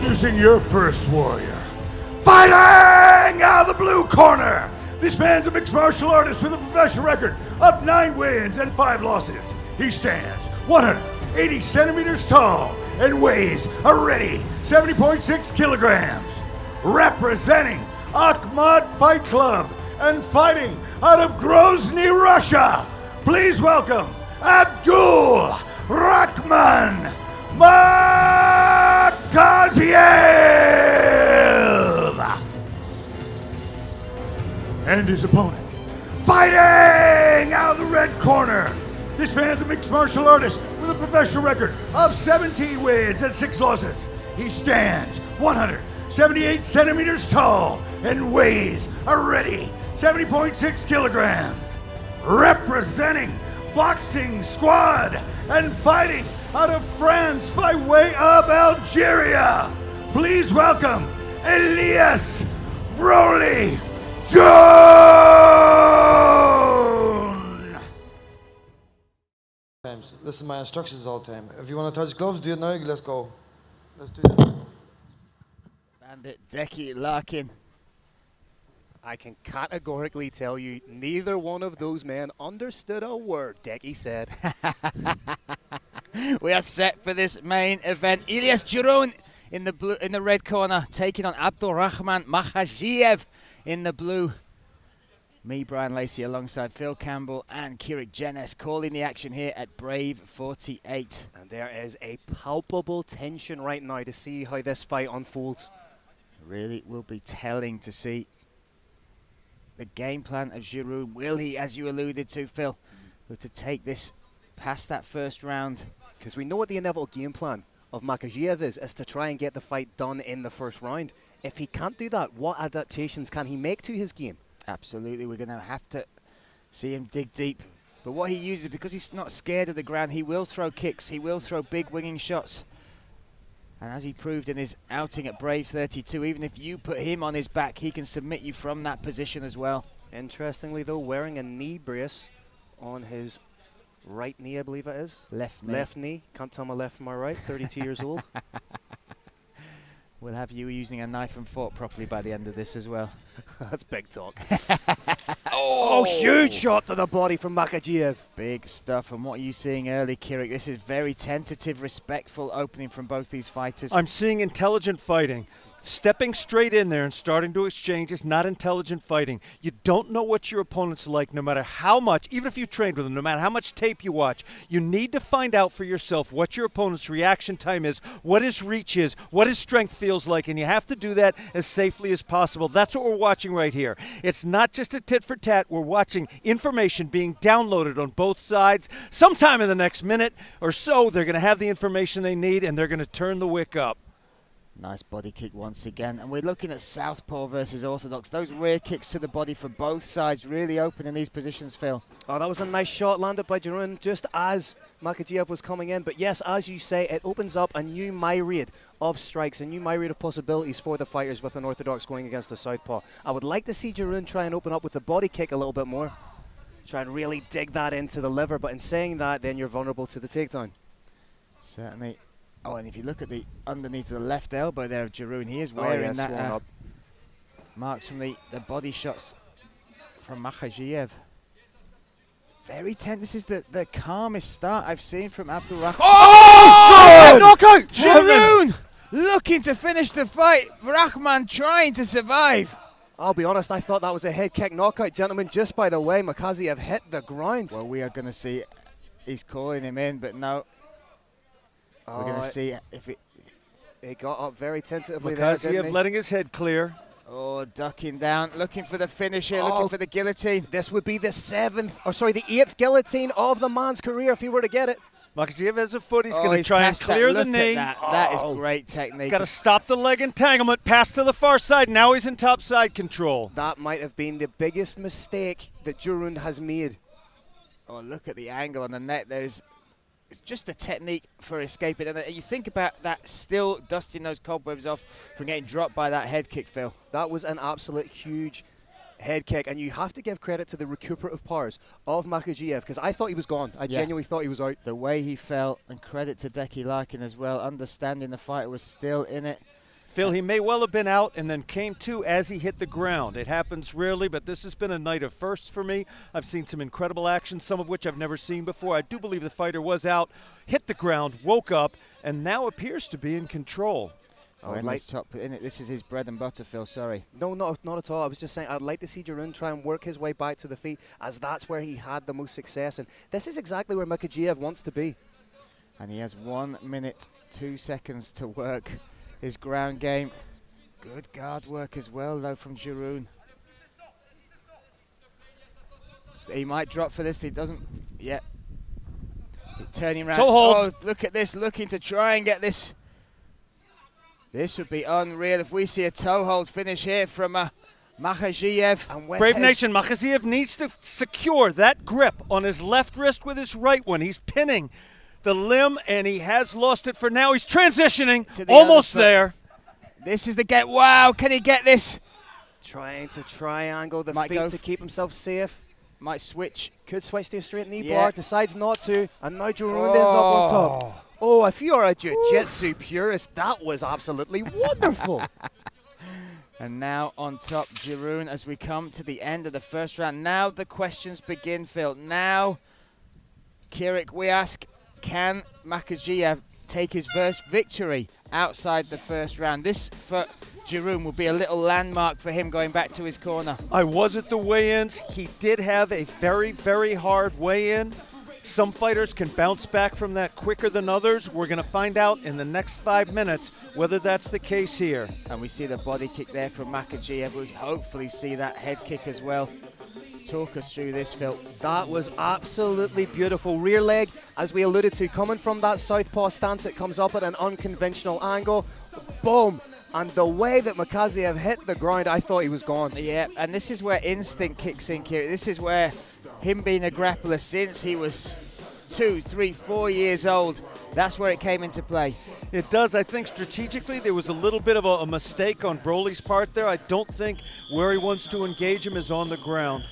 Introducing your first warrior. Fighting out of the blue corner. This man's a mixed martial artist with a professional record of 9 wins and 5 losses. He stands 180 centimeters tall and weighs a ready 70.6 kilograms. Representing Akhmat Fight Club and fighting out of Grozny, Russia, please welcome Abdul Rakhman Makhazhiev! And his opponent, fighting out of the red corner. This man's a mixed martial artist with a professional record of 17 wins and 6 losses. He stands 178 centimeters tall and weighs a ready 70.6 kilograms. Representing Boxing Squad and fighting out of France by way of Algeria, please welcome Ylies Djiroun! Listen to my instructions all the time. If you want to touch gloves, do it now. Let's go. Let's do it. Bandit Decky Larkin. I can categorically tell you neither one of those men understood a word Decky said. We are set for this main event. Ylies Djiroun in the red corner, taking on Abdul Rakhman Makhazhiev in the blue. Me, Brian Lacey, alongside Phil Campbell and Kirik Jenes, calling the action here at Brave 48. And there is a palpable tension right now to see how this fight unfolds. Really will be telling to see the game plan of Djiroun. Will he, as you alluded to, Phil, look to take this past that first round? Because we know what the inevitable game plan of Makhazhiev is to try and get the fight done in the first round. If he can't do that, what adaptations can he make to his game? Absolutely, we're going to have to see him dig deep. But what he uses, because he's not scared of the ground, he will throw kicks, he will throw big winging shots. And as he proved in his outing at Brave 32, even if you put him on his back, he can submit you from that position as well. Interestingly, though, wearing a knee brace on his right knee, I believe it is. Left knee. Left knee. Can't tell my left from my right. 32 years old. We'll have you using a knife and fork properly by the end of this as well. That's big talk. Oh, huge shot to the body from Makhazhiev. Big stuff. And what are you seeing early, Kirik? This is very tentative, respectful opening from both these fighters. I'm seeing intelligent fighting. Stepping straight in there and starting to exchange is not intelligent fighting. You don't know what your opponent's like no matter how much, even if you trained with them, no matter how much tape you watch. You need to find out for yourself what your opponent's reaction time is, what his reach is, what his strength feels like, and you have to do that as safely as possible. That's what we're watching right here. It's not just a tit for tat. We're watching information being downloaded on both sides. Sometime in the next minute or so, they're going to have the information they need, and they're going to turn the wick up. Nice body kick once again. And we're looking at southpaw versus orthodox. Those rear kicks to the body for both sides really open in these positions, Phil. Oh, that was a nice shot landed by Djiroun just as Makhazhiev was coming in. But yes, as you say, it opens up a new myriad of strikes, a new myriad of possibilities for the fighters with an orthodox going against a southpaw. I would like to see Djiroun try and open up with the body kick a little bit more. Try and really dig that into the liver. But in saying that, then you're vulnerable to the takedown. Certainly. Oh, and if you look at the underneath of the left elbow there of Djiroun, he is wearing that marks from the body shots from Makhazhiev. Very tense. This is the calmest start I've seen from Abdul Rakhman. Oh! Knockout! Djiroun looking to finish the fight. Rakhman trying to survive. I'll be honest, I thought that was a head kick knockout, gentlemen, just by the way Makhazhiev hit the ground. Well, we are going to see. He's calling him in, but no. We're going to see if it... He got up very tentatively there, Makhazhiev letting his head clear. Oh, ducking down, looking for the finish here, looking for the guillotine. This would be the 8th guillotine of the man's career if he were to get it. Makhazhiev has a foot. He's going to try and clear the knee. That is great technique. Got to stop the leg entanglement. Pass to the far side. Now he's in top side control. That might have been the biggest mistake that Djiroun has made. Oh, look at the angle on the neck. There's just the technique for escaping. And you think about that, still dusting those cobwebs off from getting dropped by that head kick, Phil. That was an absolute huge head kick, and you have to give credit to the recuperative powers of Makhazhiev, because I thought he was gone. I genuinely thought he was out. The way he fell, and credit to Decky Larkin as well, understanding the fighter was still in it. Phil, he may well have been out and then came to as he hit the ground. It happens rarely, but this has been a night of firsts for me. I've seen some incredible action, some of which I've never seen before. I do believe the fighter was out, hit the ground, woke up, and now appears to be in control. Oh, and this top in it. This is his bread and butter, Phil. Sorry. No, not at all. I was just saying I'd like to see Djiroun try and work his way back to the feet, as that's where he had the most success. And this is exactly where Makhazhiev wants to be. And he has 1 minute, 2 seconds to work his ground game. Good guard work as well, though, from Djiroun. He might drop for this. He doesn't. Yeah. Turning around. Toe hold. Oh, look at this. Looking to try and get this. This would be unreal if we see a toe hold finish here from Makhazhiev. Brave Nation, Makhazhiev needs to secure that grip on his left wrist with his right one. He's pinning the limb, and he has lost it for now. He's transitioning, almost there. This is the get. Wow, can he get this? Trying to triangle the Might feet to keep himself safe. Might switch. Could switch to a straight knee Yeah. bar, decides not to, and now Djiroun ends up on top. Oh, if you're a jiu-jitsu purist, that was absolutely wonderful. And now on top, Djiroun, as we come to the end of the first round. Now the questions begin, Phil. Now, Kirik, we ask, can Makhazhiev take his first victory outside the first round? This, for Djiroun, will be a little landmark for him going back to his corner. I was at the weigh-ins. He did have a very, very hard weigh-in. Some fighters can bounce back from that quicker than others. We're going to find out in the next 5 minutes whether that's the case here. And we see the body kick there from Makhazhiev. We'll hopefully see that head kick as well. Talk us through this, Phil. That was absolutely beautiful. Rear leg, as we alluded to, coming from that southpaw stance, it comes up at an unconventional angle. Boom. And the way that Makhazhiev hit the ground, I thought he was gone. Yeah, and this is where instinct kicks in, Kiri. This is where him being a grappler since he was 2, 3, 4 years old, that's where it came into play. It does. I think strategically there was a little bit of a mistake on Broly's part there. I don't think where he wants to engage him is on the ground.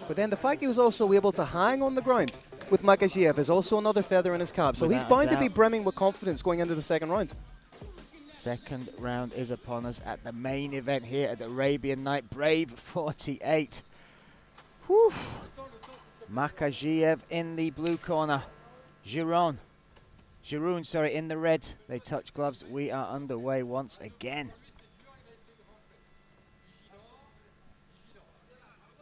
But then the fact he was also able to hang on the ground with Makhazhiev is also another feather in his cap. So he's bound to be brimming with confidence going into the second round. Second round is upon us at the main event here at the Arabian Night. Brave 48. Whew. Makhazhiev in the blue corner. Djiroun, in the red. They touch gloves. We are underway once again.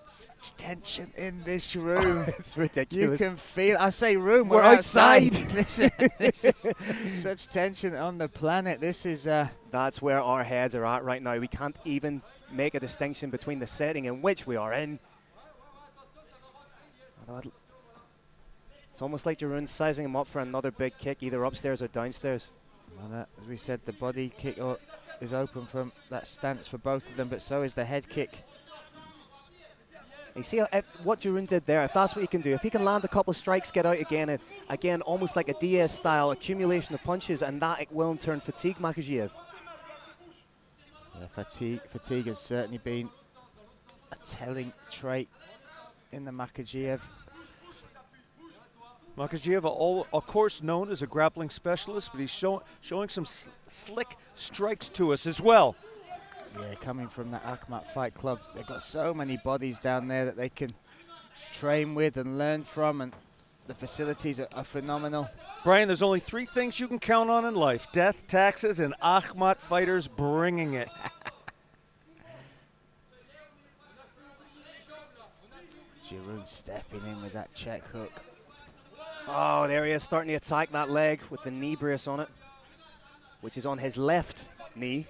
Such tension in this room. It's ridiculous. You can feel. I say room. We're outside. Listen, this is such tension on the planet. This is. That's where our heads are at right now. We can't even make a distinction between the setting in which we are in. It's almost like Djiroun's sizing him up for another big kick, either upstairs or downstairs. Well, that, as we said, the body kick is open from that stance for both of them, but so is the head kick. You see what Djiroun did there, if that's what he can do. If he can land a couple of strikes, get out again, and again, almost like a Diaz-style accumulation of punches, and that it will in turn fatigue Makhazhiev. Yeah, fatigue has certainly been a telling trait in the Makhazhiev. Makhazhiev, of course, known as a grappling specialist, but he's showing some slick strikes to us as well. Yeah, coming from the Akhmat Fight Club, they've got so many bodies down there that they can train with and learn from, and the facilities are phenomenal. Brian, there's only 3 things you can count on in life: death, taxes, and Akhmat fighters bringing it. Djiroun stepping in with that check hook. Oh, there he is, starting to attack that leg with the knee brace on it, which is on his left knee.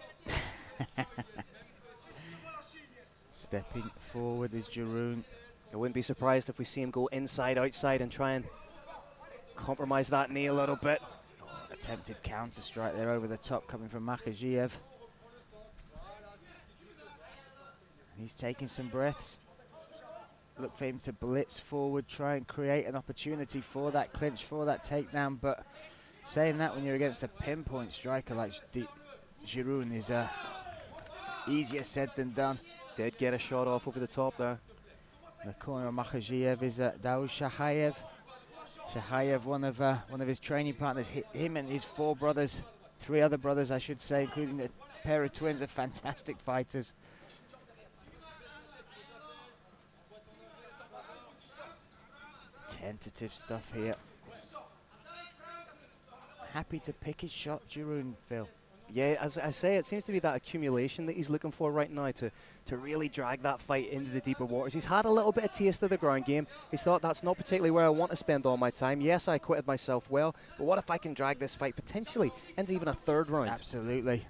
Stepping forward is Djiroun. I wouldn't be surprised if we see him go inside, outside, and try and compromise that knee a little bit. Attempted counter strike there over the top coming from Makhazhiev. He's taking some breaths. Look for him to blitz forward, try and create an opportunity for that clinch, for that takedown. But saying that, when you're against a pinpoint striker like Djiroun, is easier said than done. Did get a shot off over the top there. In the corner of Makhazhiev is Daoud Shahayev. Shahayev, one of his training partners, him and his 4 brothers 3 other brothers, I should say, including a pair of twins, are fantastic fighters. Tentative stuff here. Happy to pick his shot, Djiroun, Phil. Yeah, as I say, it seems to be that accumulation that he's looking for right now to really drag that fight into the deeper waters. He's had a little bit of taste of the ground game. He's thought, that's not particularly where I want to spend all my time. Yes, I acquitted myself well, but what if I can drag this fight potentially into even a 3rd round? Absolutely.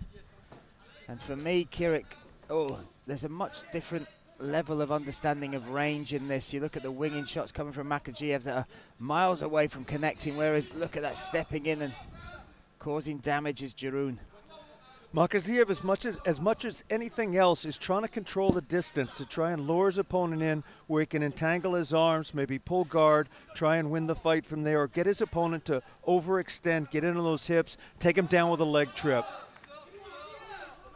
And for me, Kirik, there's a much different level of understanding of range in this. You look at the winging shots coming from Makhazhiev that are miles away from connecting, whereas look at that stepping in and causing damage is Djiroun. Makhazhiev, as much as anything else, is trying to control the distance to try and lure his opponent in where he can entangle his arms, maybe pull guard, try and win the fight from there, or get his opponent to overextend, get into those hips, take him down with a leg trip.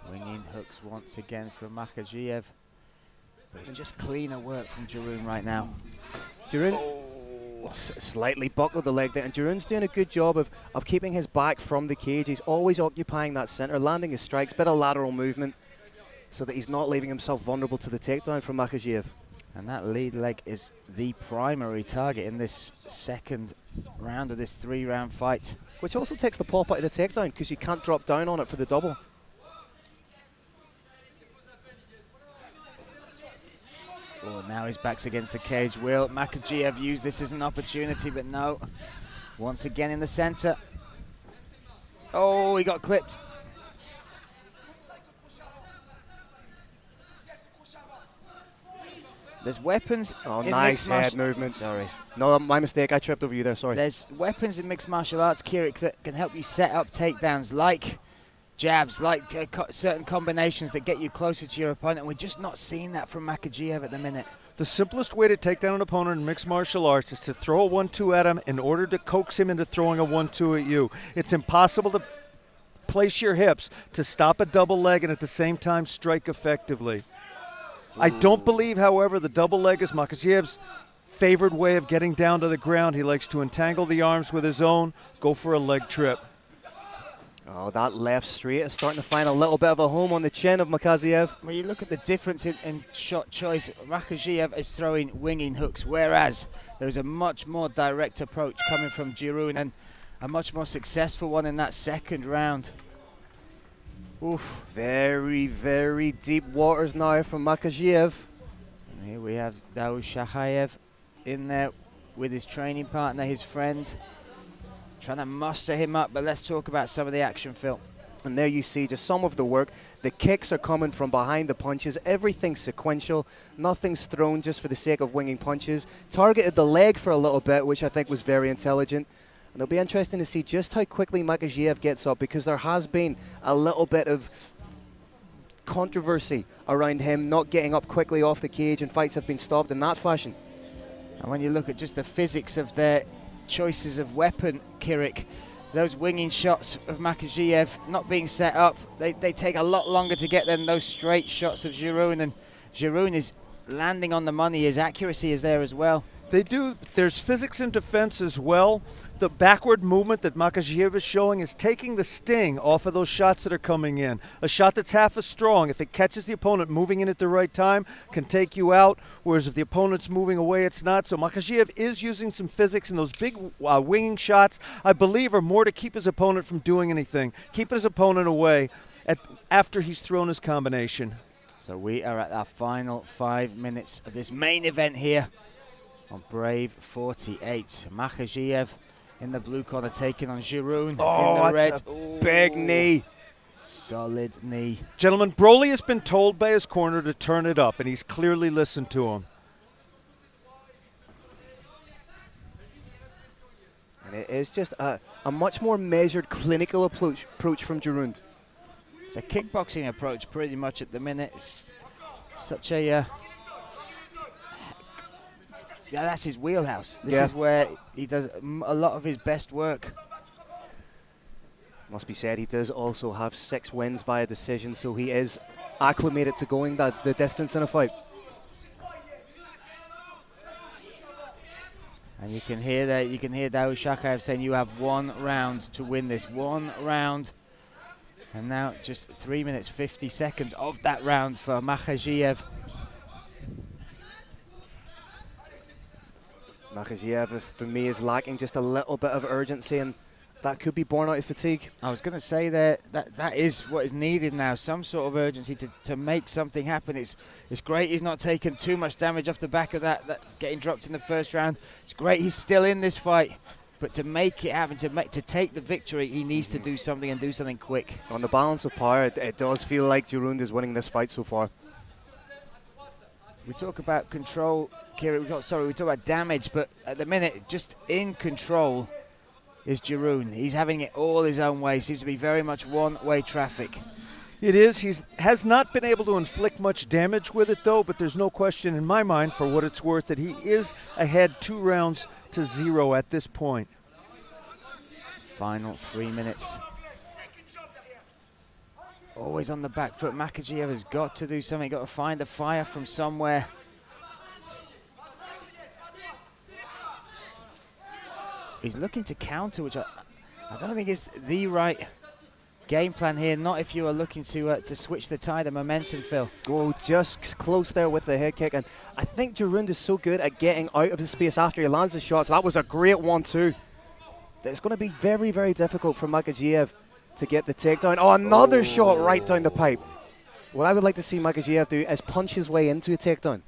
Winging hooks once again from Makhazhiev. But it's just cleaner work from Djiroun right now. Djiroun slightly buckled the leg there, and Djiroun's doing a good job of keeping his back from the cage. He's always occupying that center, landing his strikes, bit of lateral movement, so that he's not leaving himself vulnerable to the takedown from Makhazhiev. And that lead leg is the primary target in this 2nd round of this 3-round fight. Which also takes the pop out of the takedown, because you can't drop down on it for the double. Oh, now his back's against the cage. Will Makhazhiev use this as an opportunity, but no. Once again in the center. Oh, he got clipped. There's weapons. Oh, in nice head movement. Sorry. No, my mistake. I tripped over you there. Sorry. There's weapons in mixed martial arts, Kirik, that can help you set up takedowns, like jabs, like certain combinations that get you closer to your opponent. And we're just not seeing that from Makhazhiev at the minute. The simplest way to take down an opponent in mixed martial arts is to throw a 1-2 at him in order to coax him into throwing a 1-2 at you. It's impossible to place your hips to stop a double leg and at the same time strike effectively. I don't believe, however, the double leg is Makhazhiev's favored way of getting down to the ground. He likes to entangle the arms with his own, go for a leg trip. Oh, that left straight is starting to find a little bit of a home on the chin of Makhazhiev. When you look at the difference in shot choice, Makhazhiev is throwing winging hooks, whereas there's a much more direct approach coming from Djiroun, and a much more successful one in that 2nd round. Oof. Very, very deep waters now from Makhazhiev. And here we have Djiroun in there with his training partner, his friend, trying to muster him up. But let's talk about some of the action, Phil. And there you see just some of the work. The kicks are coming from behind the punches. Everything's sequential. Nothing's thrown just for the sake of winging punches. Targeted the leg for a little bit, which I think was very intelligent. And it'll be interesting to see just how quickly Makhazhiev gets up, because there has been a little bit of controversy around him not getting up quickly off the cage, and fights have been stopped in that fashion. And when you look at just the physics of their choices of weapon, Kirik, those winging shots of Makhazhiev not being set up, they take a lot longer to get than those straight shots of Djiroun, and Djiroun is landing on the money. His accuracy is there as well. They do. There's physics in defense as well. The backward movement that Makhazhiev is showing is taking the sting off of those shots that are coming in. A shot that's half as strong, if it catches the opponent moving in at the right time, can take you out, whereas if the opponent's moving away, it's not. So Makhazhiev is using some physics, and those big winging shots, I believe, are more to keep his opponent from doing anything, keep his opponent away after he's thrown his combination. So we are at our final 5 minutes of this main event here on Brave 48. Makhazhiev in the blue corner taking on Djiroun in the red. That's a big knee. Solid knee. Gentlemen, Broly has been told by his corner to turn it up, and he's clearly listened to him. And it is just a much more measured, clinical approach from Djiroun. It's a kickboxing approach pretty much at the minute. It's such a... yeah, that's his wheelhouse. This is where he does a lot of his best work. Must be said, he does also have 6 wins via decision, so he is acclimated to going the distance in a fight. And you can hear that. You can hear Djiroun saying, "You have 1 round to win this. 1 round And now just 3 minutes 50 seconds of that round for Makhazhiev. Makhazhiev, for me, is lacking just a little bit of urgency, and that could be born out of fatigue. I was going to say that is what is needed now, some sort of urgency to make something happen. It's great he's not taken too much damage off the back of that getting dropped in the first round. It's great he's still in this fight, but to make it happen, to take the victory, he needs to do something and do something quick. On the balance of power, it does feel like Djiroun is winning this fight so far. We talk about control, Kieran, we talk about damage, but at the minute, just in control is Djiroun. He's having it all his own way. Seems to be very much one-way traffic. It is. He has not been able to inflict much damage with it, though, but there's no question in my mind, for what it's worth, that he is ahead 2-0 at this point. Final 3 minutes. Always on the back foot. Makhazhiev has got to do something, got to find the fire from somewhere. He's looking to counter, which I don't think is the right game plan here. Not if you are looking to switch the tide of momentum, Phil. Oh, just close there with the head kick. And I think Djiroun is so good at getting out of the space after he lands the shots. That was a great one, too. It's going to be very, very difficult for Makhazhiev to get the takedown. Oh, another shot right down the pipe. What I would like to see Makhazhiev do is punch his way into a takedown.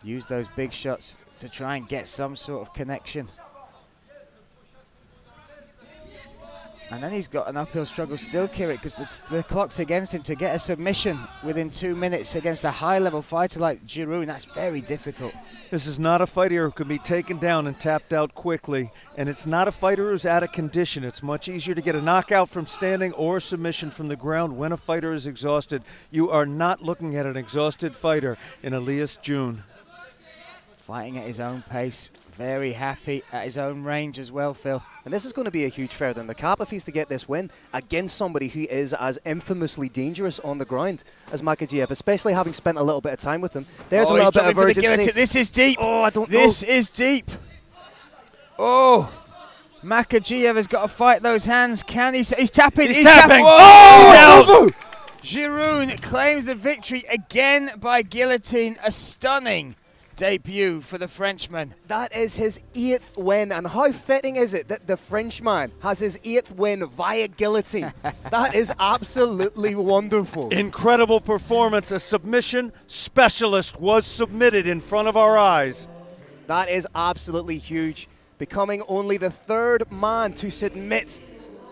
Use those big shots to try and get some sort of connection. And then he's got an uphill struggle still, Kirik, because the clock's against him. To get a submission within 2 minutes against a high-level fighter like Djiroun, that's very difficult. This is not a fighter who can be taken down and tapped out quickly, and it's not a fighter who's out of condition. It's much easier to get a knockout from standing or submission from the ground when a fighter is exhausted. You are not looking at an exhausted fighter in Ylies Djiroun. Fighting at his own pace, very happy at his own range as well, Phil. And this is going to be a huge feather in the cap if he's to get this win against somebody who is as infamously dangerous on the ground as Makhazhiev, especially having spent a little bit of time with him. There's a little bit of urgency. This is deep. Oh, I don't know. This is deep. Oh, Makhazhiev has got to fight those hands. Can he? He's tapping. He's tapping. Oh, Djiroun claims the victory again by guillotine. A stunning debut for the Frenchman. That is his 8th win, and how fitting is it that the Frenchman has his 8th win via guillotine? That is absolutely wonderful. Incredible performance. A submission specialist was submitted in front of our eyes. That is absolutely huge. Becoming only the 3rd man to submit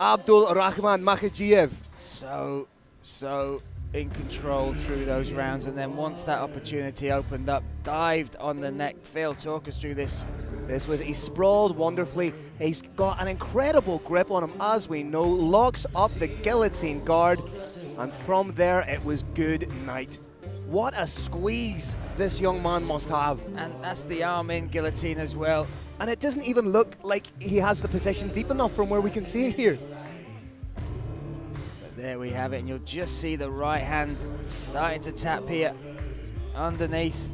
Abdul Rakhman Makhazhiev. So in control through those rounds, and then once that opportunity opened up, dived on the neck. Phil, talk us through this. He sprawled wonderfully. He's got an incredible grip on him, as we know, locks up the guillotine guard, and from there it was good night. What a squeeze this young man must have. And that's the arm in guillotine as well. And it doesn't even look like he has the position deep enough from where we can see it here. There we have it, and you'll just see the right hand starting to tap here underneath.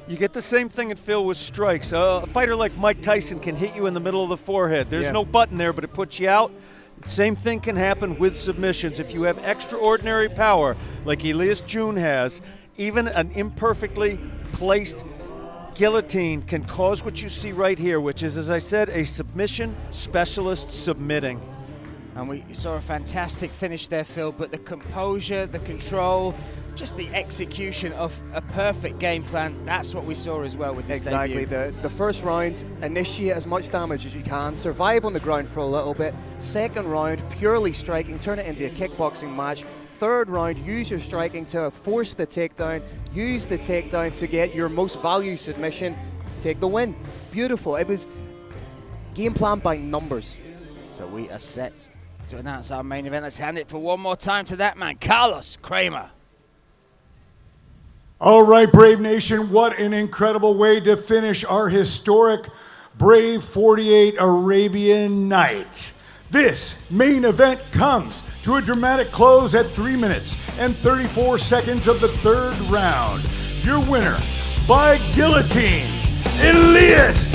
You get the same thing at Phil with strikes. A fighter like Mike Tyson can hit you in the middle of the forehead. There's no button there, but it puts you out. Same thing can happen with submissions. If you have extraordinary power, like Ylies Djiroun has, even an imperfectly placed guillotine can cause what you see right here, which is, as I said, a submission specialist submitting. And we saw a fantastic finish there, Phil, but the composure, the control, just the execution of a perfect game plan, that's what we saw as well with this debut. The first round, initiate as much damage as you can, survive on the ground for a little bit. Second round, purely striking, turn it into a kickboxing match. Third round, use your striking to force the takedown, use the takedown to get your most value submission, take the win. Beautiful. It was game plan by numbers. So we are set to announce our main event. Let's hand it for one more time to that man, Carlos Kramer. All right, Brave Nation, what an incredible way to finish our historic Brave 48 Arabian Night. This main event comes to a dramatic close at 3 minutes and 34 seconds of the 3rd round. Your winner by guillotine, Ylies